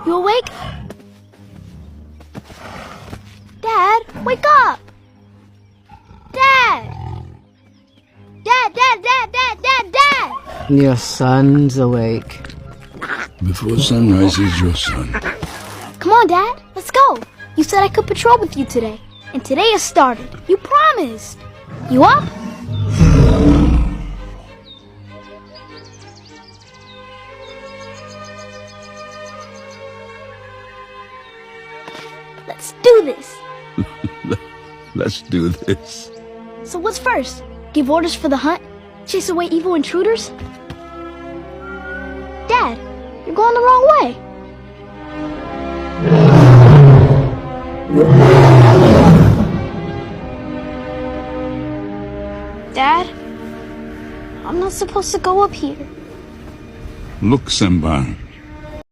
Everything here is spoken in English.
You awake? Dad, wake up! Dad! Dad! Your son's awake. Before sunrise is your son. Come on, Dad, let's go. You said I could patrol with you today, and today has started. You promised. You up? Let's do this. Let's do this. So what's first? Give orders for the hunt? Chase away evil intruders? Dad, you're going the wrong way. Dad, I'm not supposed to go up here. Look, Senbei.